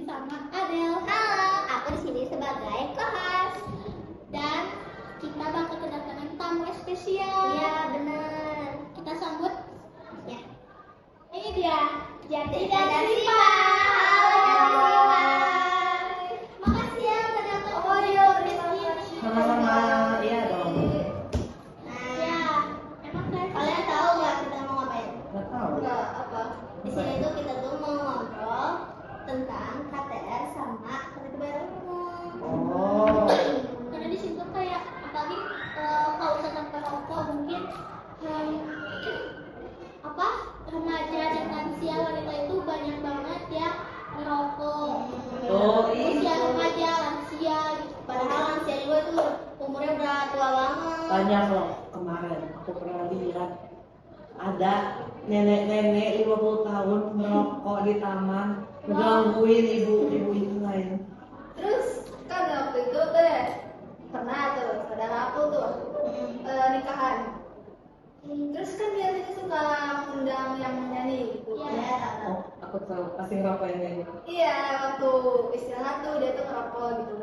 ditemenin sama Adel. Halo, aku di sini sebagai co-host. Dan kita bakal kedatangan tamu spesial. Iya, benar. Kita sambut Ya. ini dia, Jati Dan dan Siva. Siva. Halo, Makasih ya udah datang Oh, ke iya, podcast terima ini. kasih. Sama-sama, iya dong. Ya, Nah, emang kalian tahu nggak kita mau ngapain? Nggak tahu. Enggak, apa? Di sini tuh kita tuh mau ngobrol tentang KTR sama kartu baru umum. Oh, karena di situ kayak apalagi kalau tentang perokok mungkin apa remaja dan lansia wanita itu banyak banget ya merokok. Oh, Usia iya. remaja, lansia gitu. Padahal lansia juga tuh umurnya udah tua banget. Banyak loh kemarin aku pernah lihat ada nenek-nenek 50 tahun merokok di taman ngegangguin ibu-ibu itu lain. Terus kan waktu itu teh pernah tuh saudara aku tuh nikahan. Terus kan dia tuh suka undang yang nyanyi gitu. Iya. Oh, aku tahu pasti ngerokok yang kayak gitu. Iya, waktu istirahat tuh dia tuh ngerokok gitu.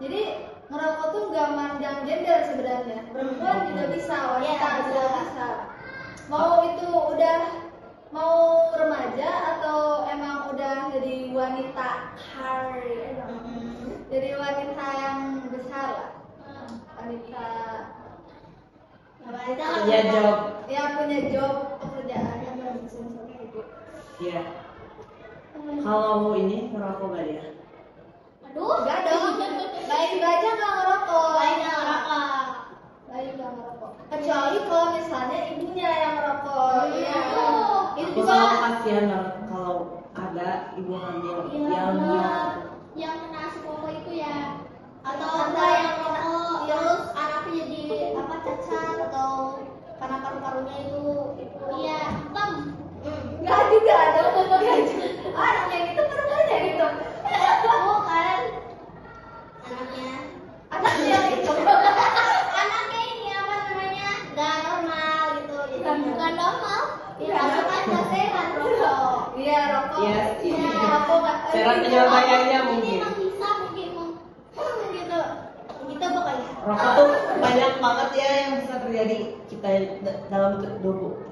Jadi ngerokok tuh nggak mandang gender sebenarnya. Perempuan juga bisa, wanita Iya, juga bisa. bisa. Mau itu udah mau remaja atau emang udah jadi wanita jadi wanita yang besar lah. Wanita Wanita Iya, job. yang punya job pekerjaan yang langsung seperti itu. Iya. Kalau ini ngerokok gak dia? Aduh, Enggak dong. Bayi aja nggak ngerokok. lain yang ngerokok. Bayi nggak ngerokok. Kecuali kalau misalnya ibunya yang ngerokok. Iya. Itu Aku juga selalu kasihan banget kalau ada ibu hamil Iya, yang benar. Yang kena asap rokok itu ya. Atau Atau apa yang ngerokok yang- terus anaknya jadi apa cacat atau karena paru-parunya itu Iya, hitam. nggak juga ada. Orang yang itu perempuannya gitu. bukan anaknya Anaknya itu. anaknya ini apa namanya nggak normal gitu jadi Bukan normal. ya maksudnya nggak sehat rokok. Iya rokok. Yes, Iya iya. rokok nggak. Cara penyampaiannya Ini mungkin. emang bisa mungkin gitu gitu pokoknya. Rokok tuh banyak banget ya yang bisa terjadi kita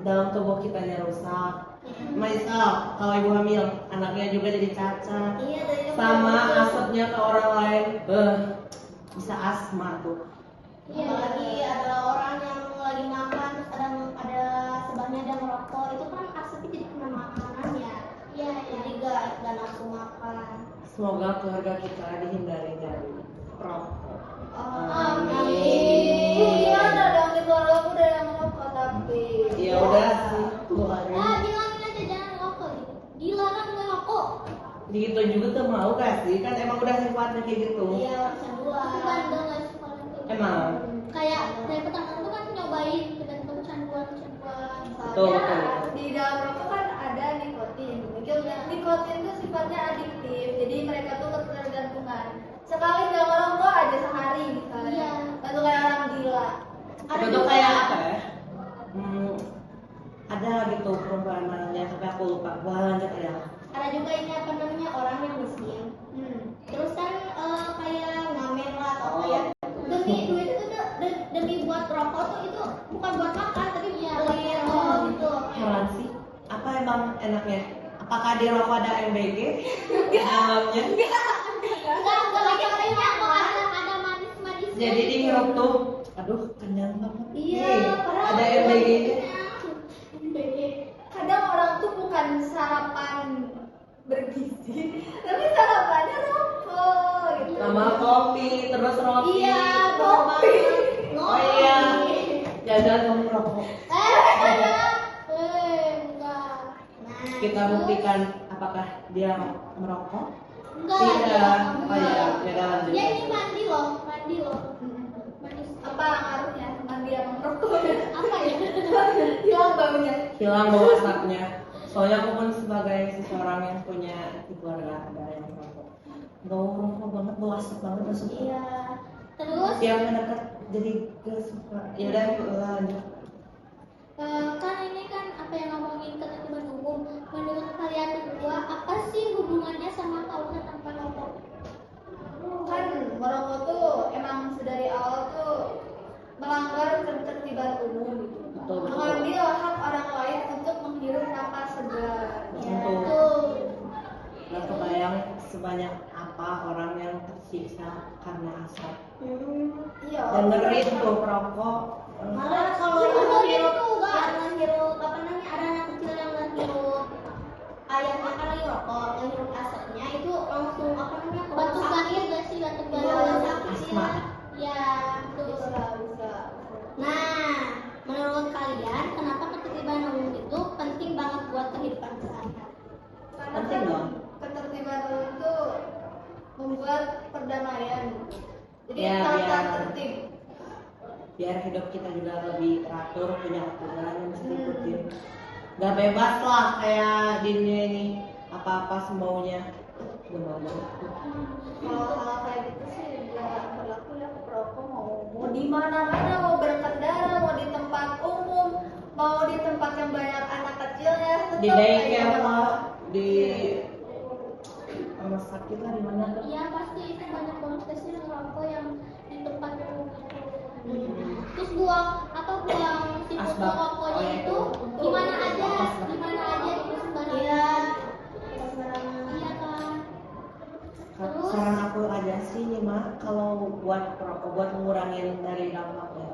dalam tubuh kitanya rusak. Misal kalau ibu hamil, anaknya juga jadi cacat. Iya dari Sama asapnya ke orang lain, bisa asma tuh. Iya. apalagi ada orang yang lagi makan terus ada sebelahnya ada merokok itu kan asapnya jadi kena makanan ya. Iya, Jadi iya. gak nafsu makan. Semoga keluarga kita dihindari dari rokok. Amin. Iya ada dong di keluarga aku udah yang ngerokok tapi. Ya udah sih, keluarin. Bilangin aja jangan ngerokok gitu. Dilarang ngerokok. Gitu juga tuh mau kasih kan emang udah sifatnya kayak gitu. Iya urusan dua. Bukan dong guys, kalau itu. Emang. Kayak dari pertama tuh kan nyobain dengan kecanduan. Betul, betul. Di dalam rokok kan ada nikotin. Nikotin itu sifatnya adiktif, jadi mereka tuh ketergantungan. Sekali nggak ngerokok aja sehari misalnya. Iya. Itu kayak orang gila. Itu tuh kayak apa ya? Ada gitu perumpamannya tapi aku lupa. Boleh lanjut ya. Ada juga ini apa namanya orang yang miskin. Terus kan kayak ngamen lah atau kayak demi duit itu tuh demi buat rokok tuh itu bukan buat makan tapi beli rokok gitu. Heran sih, apa emang enaknya? Apakah di rokok ada MBG di dalamnya? Enggak banyak kok ada manis-manis. Jadi dihirup tuh, aduh kenyang banget. Iya, Nih, padahal ada MBG-nya. Kadang orang tuh bukan sarapan bergizi, tapi sarapannya rokok gitu. Sama kopi, terus roti. Iya, terus kopi. makan. Oh iya, jangan kamu rokok. Enggak. Nah, Kita buktikan apakah dia merokok. Enggak. Tidak. Oh iya, ya lanjut. Dia ini mandi loh. Mandi. Apa ngaruhnya mandi sama rokok? Apa ya? Hilang baunya. Hilang bau asapnya. Soalnya aku pun sebagai seseorang yang punya di keluarga ada yang merokok. Bau rokok banget, bau asap banget masuk. Iya. Terus Yang mendekat jadi gak suka. Ya udah lanjut. kan ini kan apa yang ngomongin ketertiban umum. Menurut kalian berdua apa sih hubungannya sama tautan tanpa merokok tuh emang sedari awal tuh melanggar ketertiban umum gitu. Betul, betul. Mengambil hak orang lain untuk menghirup napas segar. Betul. Nggak kebayang sebanyak apa orang yang tersiksa karena asap. Iya. Dan ngeri tuh perokok. Malah kalau Itu ngehirup, itu, Kak. yang ngehirup apa namanya, ada anak kecil yang ngehirup ayamnya kan lagi rokok, ngehirup asapnya itu langsung apa namanya, Batuk sakit gak sih batuk Iya, batuk? sakit Asma. Ya, betul. Bisa. Nah, menurut kalian kenapa ketertiban umum itu penting banget buat kehidupan sehari-hari? Karena Penting kan dong. ketertiban umum itu membuat perdamaian. Jadi Ya, tata biar- tertib. Biar hidup kita juga lebih teratur, punya aturan yang mesti ikutin. Gak bebas lah kayak di dunia ini, apa-apa semaunya. Gimana? Kalau hal kayak gitu sih nggak berlaku ya ke perokok, mau di mana-mana, mau berkendara, mau di tempat umum, mau di tempat yang banyak anak kecilnya, tetap Di aja daycare merokok. lah, di rumah sakit lah, di mana tuh? Iya pasti itu banyak banget pasti ngerokok yang di tempat umum itu. Terus buang si Asbak. pupuk rokoknya Oh, ya, itu itu. gimana aja Asbak. itu sembarangan. Iya. Iya kan. Terus? Saran aku aja sih nih mah, kalau buat perokok, buat ngurangin dari dampaknya,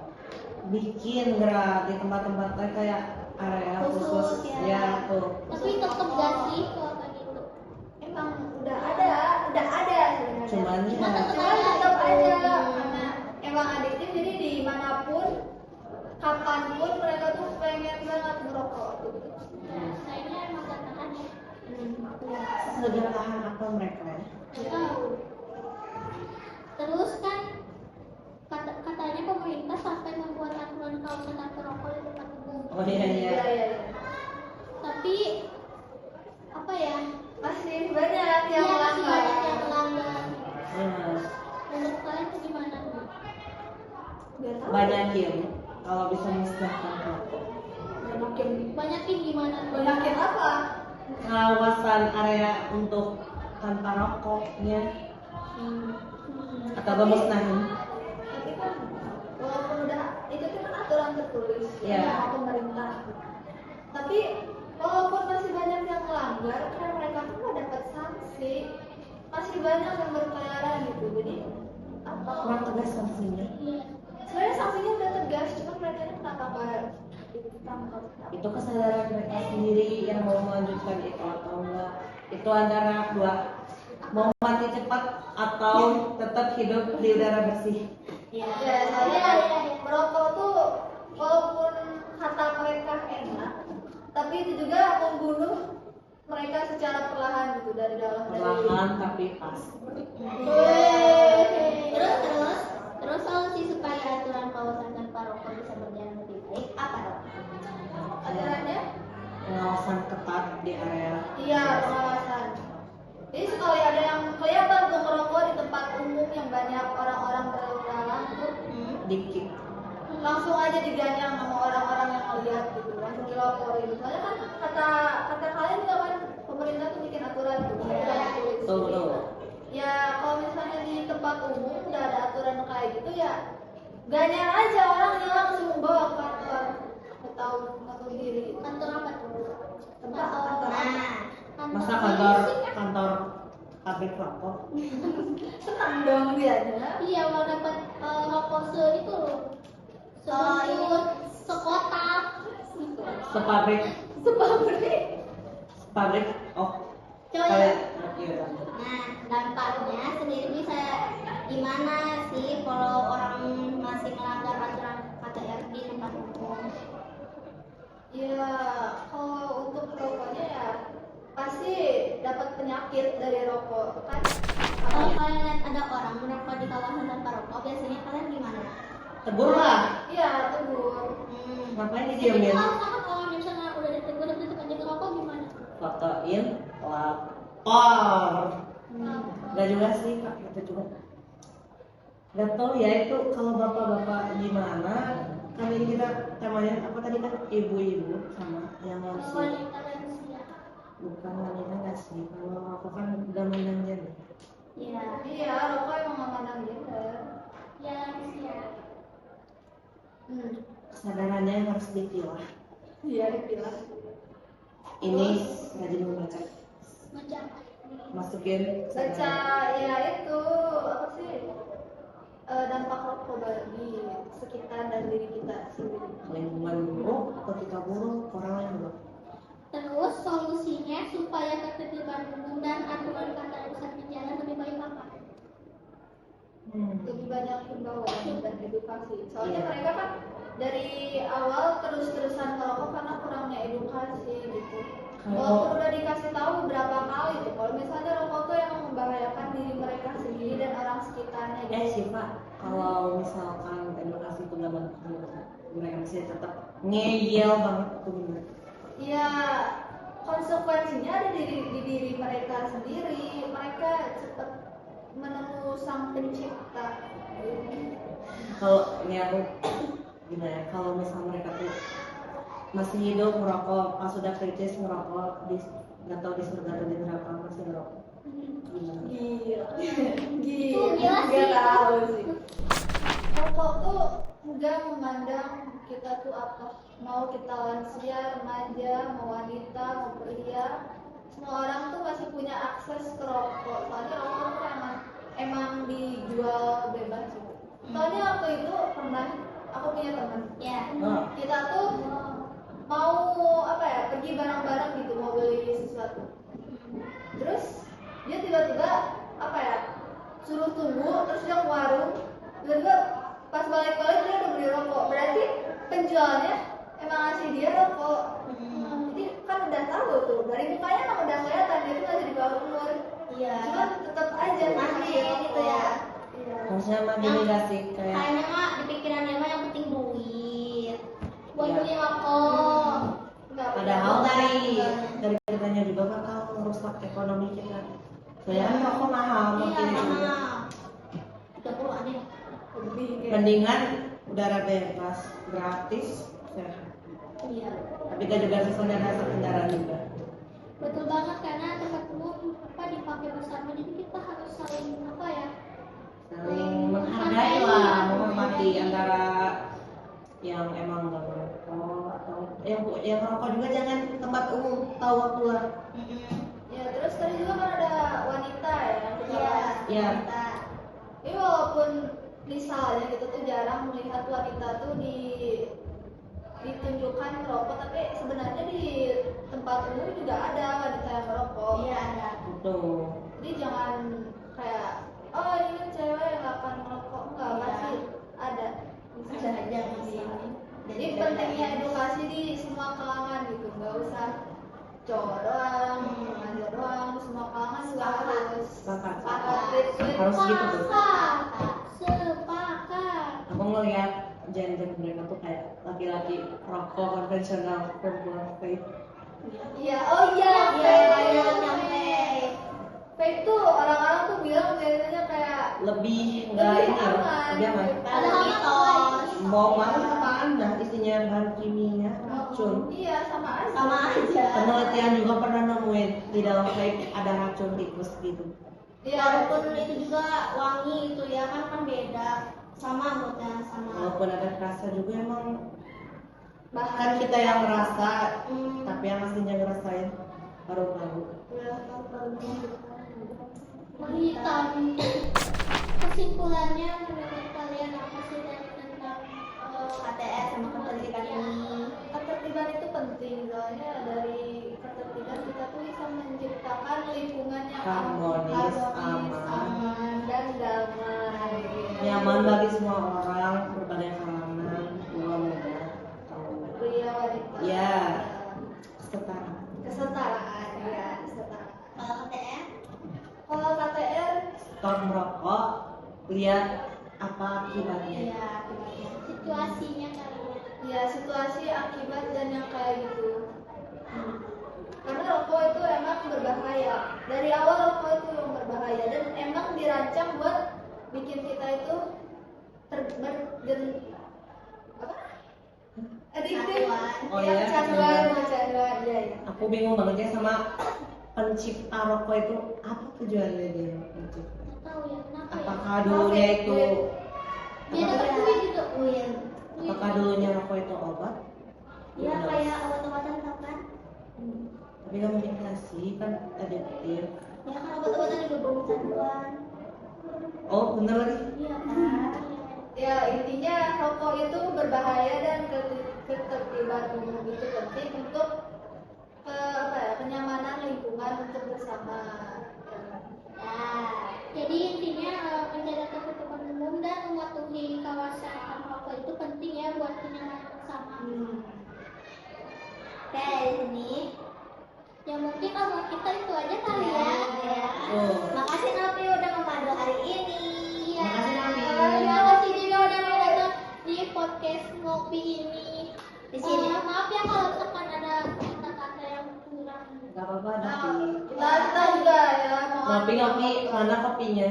bikin gerak di tempat-tempat kayak area Khusus, khusus, ya. ya tuh. Tapi tetep gak sih kalau kayak gitu? Emang udah ada sebenarnya. Cuman ya, Cuma tetep Cuman tetap aja karena emang adiktif, jadi dimanapun, kapanpun mereka tuh pengen banget merokok. Gitu. Kayaknya emang gak tahan ya. segera tahan apa mereka ya? Tahu. Terus kan katanya pemerintah sampai membuat aturan kawasan tanpa rokok di tempat umum. Oh iya iya. Iya. Tapi apa ya? Masih banyak yang Iya, masih melanggar. banyak yang melanggar. Hmm. Menurut kalian itu gimana? Nggak tahu. Banyakin kalau bisa musnahkan perokok. Banyakin gimana? Banyakin apa? Kawasan area untuk tanpa rokoknya atau gak musnahin. Tapi kan walaupun udah itu kan aturan tertulis Iya. sama pemerintah. Tapi walaupun masih banyak yang melanggar, kan mereka tuh nggak dapat sanksi. Masih banyak yang berkeliaran gitu. Jadi apa? Kurang tegas sanksinya. Iya. Sebenarnya sanksinya udah tegas, cuma mereka ini kenapa nggak ditangkap? Itu kesadaran mereka sendiri yang mau melanjutkan itu atau enggak. Itu antara dua, mau mati cepat atau tetap hidup di udara bersih. Ya, soalnya merokok tuh walaupun kata mereka enak, tapi itu juga membunuh mereka secara perlahan gitu dari dalam. Perlahan tapi pas. Terus solusi supaya aturan kawasan tanpa rokok bisa berjalan lebih baik apa dong? Aturannya? Pengawasan ketat di area. Iya, pengawasan. Jadi sekali ada yang kelihatan tuh merokok di tempat umum yang banyak orang-orang berlalu lalang tuh, Dikit. langsung aja diganyang sama orang-orang yang ngeliat gitu, langsung dilaporin. Soalnya kan kata kalian juga kan pemerintah tuh bikin aturan gitu. Betul betul. Ya kalau misalnya di tempat umum udah ada aturan kayak gitu ya ganyang aja orangnya langsung bawa ke kantor atau ngatur diri. Kantor apa tuh? Tempat Nah, Masa kantor pabrik rokok? senang dong dianya. Iya, mau dapat rokok itu loh. Sekotak. Sepabrik. Pabrik. Oh. Coba. Kalian. Iya. nah dampaknya sendiri bisa gimana sih kalau orang masih melanggar aturan KTR di tempat umum? Ya kalau untuk rokoknya ya pasti dapat penyakit dari rokok kan. Kalau kalian lihat ada orang merokok di kawasan tanpa rokok, biasanya kalian gimana? Tegur lah. Iya tegur. Ngapain Jadi didiemin? kalau misalnya udah ditegur dan tetap aja ngerokok gimana? Fotoin, lapor. Gak juga sih kak, itu juga. Gak tau ya itu kalau bapak-bapak gimana. Kan ini kita temanya apa tadi kan ibu-ibu sama yang lansia. Wanita lansia. Bukan wanita nggak sih? Kalau aku kan udah menanjak. Iya. Iya, rokok emang nggak mandang gender. Ya, ya. Kesadarannya yang harus dipilah. Iya, dipilah. Ini rajin membaca, Macam masukin Baca ya itu apa sih dampak rokok bagi sekitar dan diri kita sendiri. lingkungan buruk atau kita buruk, orang lain buruk. Terus solusinya supaya ketertiban umum dan aturan kata urusan di jalan lebih baik apa? Lebih banyak himbauan dan edukasi. Soalnya Iya. mereka kan dari awal terus-terusan merokok karena kurangnya edukasi gitu. Walaupun udah dikasih tahu berapa kali tuh, kalau misalnya rokok tuh yang membahayakan diri mereka sendiri dan orang sekitarnya gitu. Sih Pak, kalau misalkan edukasi itu nggak banget, mereka masih tetap ngeyel banget itu bener. Ya konsekuensinya ada di diri mereka sendiri. Mereka cepat menemu sang pencipta. Kalau ini aku gimana ya, kalau misalnya mereka tuh masih hidup merokok, pas sudah kritis merokok, nggak tahu di surga atau di neraka masih merokok. Gimana? Gila. Itu gila sih. Gak tahu sih. Rokok tuh nggak memandang kita tuh apa. Mau kita lansia, remaja, mau wanita, mau pria, semua orang tuh masih punya akses ke rokok. Soalnya rokok tuh emang dijual bebas gitu. Soalnya waktu itu pernah aku punya teman. Ya. Kita tuh mau apa ya, pergi bareng-bareng gitu, mau beli sesuatu. Terus dia tiba-tiba apa ya, suruh tunggu, terus dia ke warung, tiba-tiba pas balik-balik dia udah beli rokok. Berarti penjualnya emang ngasih dia rokok. Jadi kan udah tahu tuh, dari mukanya emang udah kelihatan dia tuh masih di bawah umur. Iya. Cuma tetap aja Masih rokok. gitu ya. Iya. Harusnya mah gini gak sih, kayak Kayaknya mah di pikirannya mah yang penting duit. Buat Iya. beli rokok. Nggak padahal punya dari kitanya juga bakal merusak ekonomi kita. Soalnya kan rokok mahal, Iya, makin mahal. 30 aneh. lebih kayak mendingan udara bebas gratis sehat. Iya. Tapi kan juga sesuai dengan kendaraan juga. Betul banget, karena tempat umum apa dipakai bersama, jadi kita harus saling apa ya? Saling menghargai lah, menghormati antara yang emang nggak merokok atau yang merokok juga. Jangan tempat umum tahu waktu lah. ya. Terus tadi juga kan ada wanita ya yang kita Iya. bahas. Iya. Ini walaupun misalnya kita tuh jarang melihat wanita tuh ditunjukkan merokok, tapi sebenarnya di tempat umum juga ada wanita yang merokok. Iya, ada. Betul. Jadi jangan kayak oh ini kan cewek yang gak akan merokok, enggak Iya. pasti ada. Ada aja di sini. Jadi pentingnya edukasi di semua kalangan gitu, nggak usah cowok doang, remaja doang, semua kalangan juga harus Sepakat. Harus gitu tuh. Sepakat. Aku ngeliat gender mereka tuh kayak laki-laki rokok konvensional, perempuan vape. Iya, oh iya, Iya, vape. Vape tuh orang-orang tuh bilang biasanya kayak Lebih enggak lebih ini ya, aman. lebih aman. Padahal mitos. Bau banget apaan dah, isinya bahan kimia, racun. Iya, sama aja. Sama aja. Penelitian juga pernah nemuin di dalam vape ada racun tikus gitu. Iya, Walaupun itu juga wangi itu ya kan beda sama moodnya sama. Walaupun ada rasa juga emang kan bahan kita yang merasa, Hmm. tapi yang aslinya ngerasain baru-baru. Menghitam. Kesimpulannya menurut kalian apa sih dari tentang KTS sama ketertiban ini. ketertiban itu penting, soalnya dari ketertiban kita tuh bisa menciptakan lingkungan yang Harmonis, aman, dan damai. Nyaman bagi semua orang, berbagai kalangan, tua muda, atau Pria wanita. ya setara. Kesetaraan, ya kesetaraan. Kalau KTS Kalau KTR, Stop merokok, lihat apa akibatnya. iya. situasinya kali ya? ya situasi akibat dan yang kayak gitu. Karena rokok itu emang berbahaya. Dari awal rokok itu yang berbahaya dan emang dirancang buat bikin kita itu adiktif. Oh Ya, iya? kecanduan, ya, ya. Aku bingung banget ya sama pencipta rokok itu, apa tujuannya dia mencipta? apakah dulunya itu Dia dapat duit gitu. Win. apakah dulunya rokok itu obat? Ya kayak obat-obatan tau kan? Tapi nggak mungkin kasih kan adiktif. Ya kan obat-obatan juga bercanduan. Oh bener lagi. Iya kan? Ya intinya rokok itu berbahaya dan ketertiban umum itu penting untuk kenyamanan lingkungan untuk bersama. Nah, jadi intinya menjaga ketertiban umum dan mematuhi kawasan rokok itu penting ya buat kenyamanan bersama. Oke, ini. Ya mungkin omongan kita itu aja kali ya. Oh. Makasih Novi udah memandu hari ini. Ya. Makasih, Novi. Terima kasih juga udah mau datang di podcast ngopi ini. Di sini. Maaf ya kalau misalkan ada kata-kata yang kurang. Gak apa-apa Nah, nanti. kita juga ya mohon. Ngopi mana kopinya?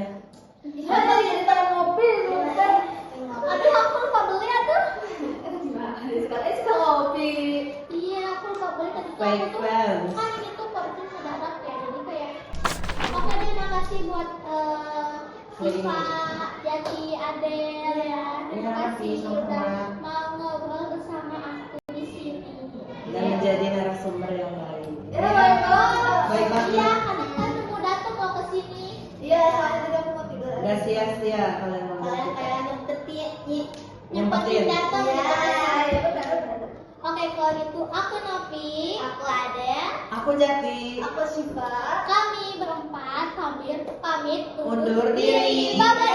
Kita tadi cerita ngopi lupa. Aduh aku lupa beli aduh. Sekarang suka ngopi. Iya aku lupa beli tadi tuh Fake aku tuh fans. kan ini tuh podcast mendadak ya jadi kayak. Oke terima kasih buat Siva, Jaki, Adel ya. Terima kasih sudah mau ngobrol bersama aku di sini. Dan menjadi narasumber yang baik. Ya baik banget. Baik banget. Iya, kadang kan mau datang mau ke sini. Iya, soalnya tadi aku mau tidur. Gak sia-sia kalian Kalian membantu. kayak nyempetin. Yang penting datang Ya. ya. Benar, benar. Oke, kalau gitu aku Novi, Aku ada. Aku Jaki. Aku Syifa. kami berempat pamit Undur diri. Bye bye.